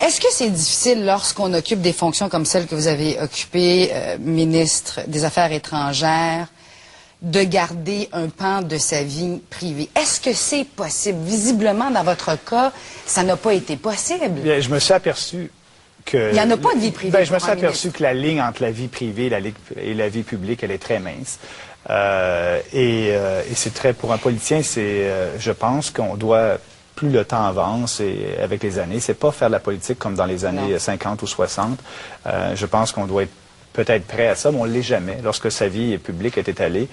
Est-ce que c'est difficile lorsqu'on occupe des fonctions comme celles que vous avez occupées, ministre des Affaires étrangères, de garder un pan de sa vie privée? Est-ce que c'est possible? Visiblement, dans votre cas, ça n'a pas été possible. Bien, je me suis aperçu que... Il n'y en a pas de vie privée. Ben, je me suis aperçu que la ligne entre la vie privée et la vie publique, elle est très mince. Et c'est très... Pour un politicien, je pense qu'on doit... Plus le temps avance et avec les années, c'est pas faire de la politique comme dans les années 50 ou 60. Je pense qu'on doit être peut-être prêt à ça, mais on ne l'est jamais lorsque sa vie publique est étalée.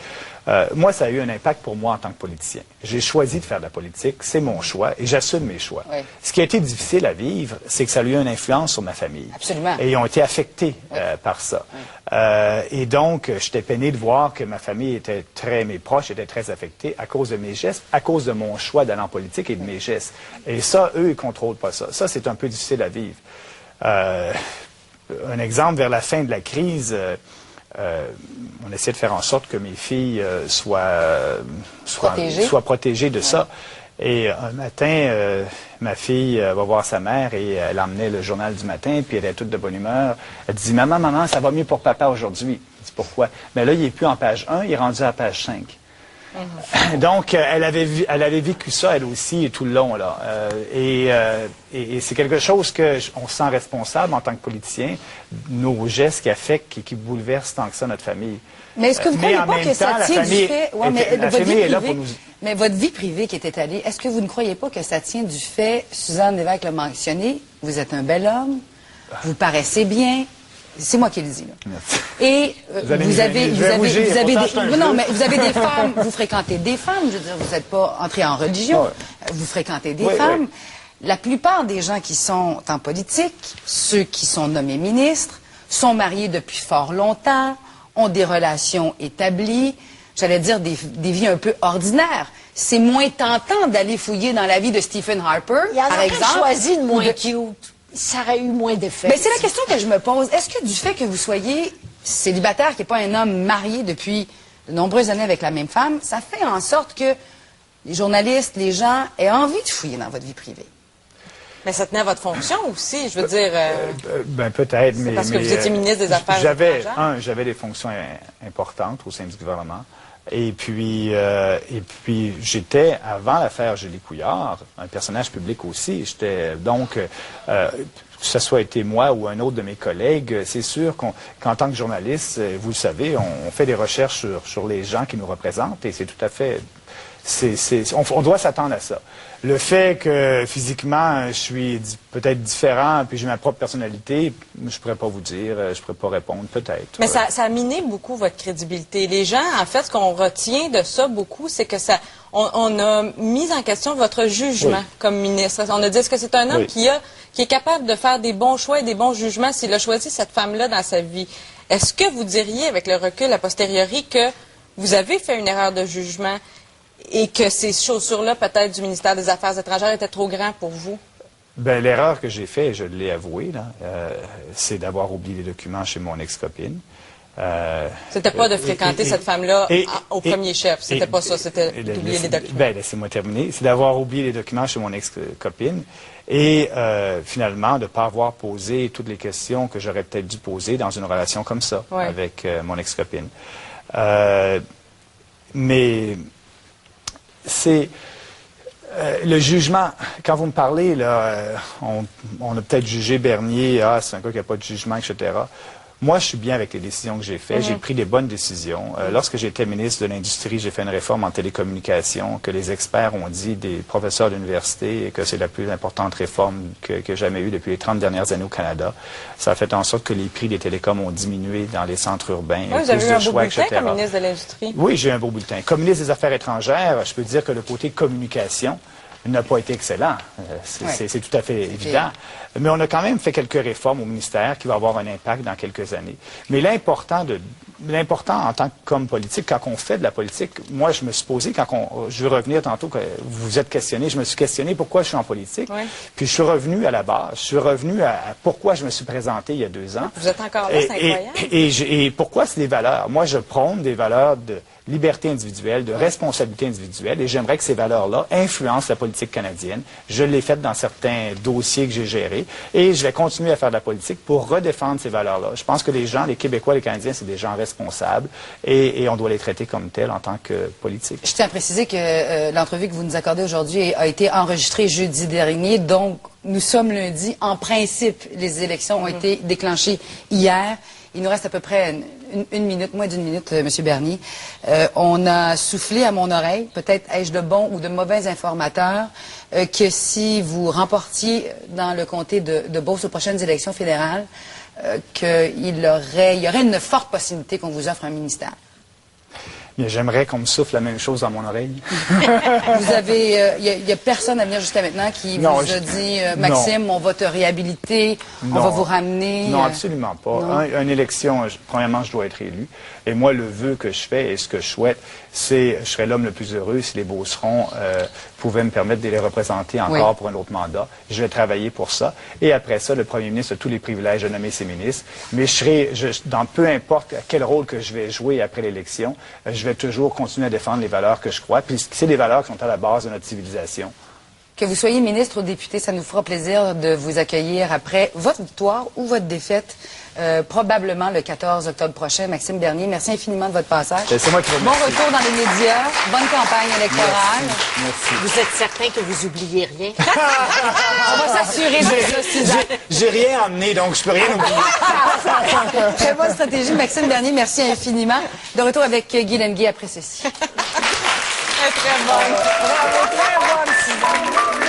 Moi, ça a eu un impact pour moi en tant que politicien. J'ai choisi de faire de la politique, c'est mon choix et j'assume mes choix. Oui. Ce qui a été difficile à vivre, c'est que ça a eu une influence sur ma famille. Absolument. Et ils ont été affectés par ça. Oui. Et donc, j'étais peiné de voir que ma famille était mes proches étaient très affectés à cause de mes gestes, à cause de mon choix d'aller en politique et de mes gestes. Et ça, eux, ils ne contrôlent pas ça. Ça, c'est un peu difficile à vivre. Un exemple, vers la fin de la crise, on essayait de faire en sorte que mes filles soient protégées de ça. Et un matin, ma fille va voir sa mère et elle emmenait le journal du matin, puis elle était toute de bonne humeur. Elle dit « Maman, ça va mieux pour papa aujourd'hui. » Je dis « Pourquoi? » Mais là, il n'est plus en page 1, il est rendu à page 5. Donc, elle avait vécu ça, elle aussi, tout le long, là. Et c'est quelque chose on se sent responsable en tant que politicien, nos gestes qui affectent, qui bouleversent tant que ça notre famille. Mais est-ce que vous ne croyez pas que ça tient du fait... Mais votre vie privée qui est étalée, est-ce que vous ne croyez pas que ça tient du fait, Suzanne Lévesque l'a mentionné, vous êtes un bel homme, vous paraissez bien... C'est moi qui le dis, là. Merci. Et vous avez des femmes, vous fréquentez des femmes, je veux dire, vous n'êtes pas entré en religion, vous fréquentez des femmes. La plupart des gens qui sont en politique, ceux qui sont nommés ministres, sont mariés depuis fort longtemps, ont des relations établies, j'allais dire des vies un peu ordinaires. C'est moins tentant d'aller fouiller dans la vie de Stephen Harper, par exemple. Choisi de moins cute. Ça aurait eu moins d'effet. Mais c'est la question que je me pose. Est-ce que du fait que vous soyez célibataire, qui n'est pas un homme marié depuis de nombreuses années avec la même femme, ça fait en sorte que les journalistes, les gens aient envie de fouiller dans votre vie privée? Mais ça tenait à votre fonction aussi, je veux dire... ben peut-être, mais... Parce que vous étiez ministre des Affaires étrangères. J'avais des fonctions importantes au sein du gouvernement. Et puis j'étais, avant l'affaire Julie Couillard, un personnage public aussi. J'étais donc, que ce soit été moi ou un autre de mes collègues, c'est sûr qu'en tant que journaliste, vous le savez, on fait des recherches sur les gens qui nous représentent et c'est tout à fait... on doit s'attendre à ça. Le fait que physiquement, je suis peut-être différent, puis j'ai ma propre personnalité, je ne pourrais pas vous dire, je ne pourrais pas répondre, peut-être. Mais ça a miné beaucoup votre crédibilité. Les gens, en fait, ce qu'on retient de ça beaucoup, c'est que on a mis en question votre jugement comme ministre. On a dit, est-ce que c'est un homme qui est capable de faire des bons choix et des bons jugements s'il a choisi cette femme-là dans sa vie? Est-ce que vous diriez, avec le recul a posteriori, que vous avez fait une erreur de jugement et que ces chaussures-là, peut-être, du ministère des Affaires étrangères étaient trop grands pour vous? Bien, l'erreur que j'ai faite, je l'ai avoué, c'est d'avoir oublié les documents chez mon ex-copine. C'était pas de fréquenter cette femme-là au premier chef, c'était pas ça, c'était d'oublier les documents. Bien, laissez-moi terminer. C'est d'avoir oublié les documents chez mon ex-copine et finalement de ne pas avoir posé toutes les questions que j'aurais peut-être dû poser dans une relation comme ça avec mon ex-copine. Mais... c'est le jugement. Quand vous me parlez, là, on a peut-être jugé Bernier, c'est un gars qui n'a pas de jugement, etc. Moi, je suis bien avec les décisions que j'ai faites. J'ai pris des bonnes décisions. Lorsque j'étais ministre de l'Industrie, j'ai fait une réforme en télécommunications que les experts ont dit, des professeurs d'université, et que c'est la plus importante réforme que jamais eue depuis les 30 dernières années au Canada. Ça a fait en sorte que les prix des télécoms ont diminué dans les centres urbains. Oui, vous avez eu un beau bulletin comme ministre de l'Industrie. Oui, j'ai eu un beau bulletin. Comme ministre des Affaires étrangères, je peux dire que le côté communication n'a pas été excellent. C'est tout à fait évident. Mais on a quand même fait quelques réformes au ministère qui vont avoir un impact dans quelques années. Mais l'important l'important en tant qu'homme politique, quand on fait de la politique, moi, je me suis posé, je veux revenir tantôt, que vous vous êtes questionné, je me suis questionné pourquoi je suis en politique. Oui. Puis je suis revenu à la base, je suis revenu à pourquoi je me suis présenté il y a 2 ans. Vous êtes encore là, c'est incroyable. Et pourquoi c'est des valeurs? Moi, je prône des valeurs de liberté individuelle, de responsabilité individuelle, et j'aimerais que ces valeurs-là influencent la politique canadienne. Je l'ai fait dans certains dossiers que j'ai gérés, et je vais continuer à faire de la politique pour redéfendre ces valeurs-là. Je pense que les gens, les Québécois, les Canadiens, c'est des gens responsables, et on doit les traiter comme tels en tant que politiques. Je tiens à préciser que l'entrevue que vous nous accordez aujourd'hui a été enregistrée jeudi dernier, donc nous sommes lundi. En principe, les élections ont été déclenchées hier. Il nous reste à peu près une minute, moins d'une minute, M. Bernier. On a soufflé à mon oreille, peut-être ai-je de bons ou de mauvais informateurs, que si vous remportiez dans le comté de Beauce aux prochaines élections fédérales, qu'il y aurait une forte possibilité qu'on vous offre un ministère. J'aimerais qu'on me souffle la même chose dans mon oreille. Vous avez, il y a personne à venir jusqu'à maintenant qui vous a dit, Maxime, on va te réhabiliter, on va vous ramener. Non, absolument pas. Une élection, premièrement, je dois être élu. Et moi, le vœu que je fais et ce que je souhaite, c'est, je serais l'homme le plus heureux si les Beaucerons pouvaient me permettre de les représenter encore pour un autre mandat. Je vais travailler pour ça. Et après ça, le premier ministre a tous les privilèges de nommer ses ministres. Mais dans peu importe quel rôle que je vais jouer après l'élection, je vais toujours continuer à défendre les valeurs que je crois. Puis c'est des valeurs qui sont à la base de notre civilisation. Que vous soyez ministre ou député, ça nous fera plaisir de vous accueillir après votre victoire ou votre défaite, probablement le 14 octobre prochain. Maxime Bernier, merci infiniment de votre passage. C'est moi qui vous remercie. Bon retour dans les médias, bonne campagne électorale. Merci. Vous êtes certain que vous oubliez rien? On va s'assurer de ça, Suzanne. J'ai rien emmené, donc je peux rien oublier. Très bonne stratégie, Maxime Bernier, merci infiniment. De retour avec Guy Lenguet après ceci. Très bonne. Bravo, très bonne, Suzanne.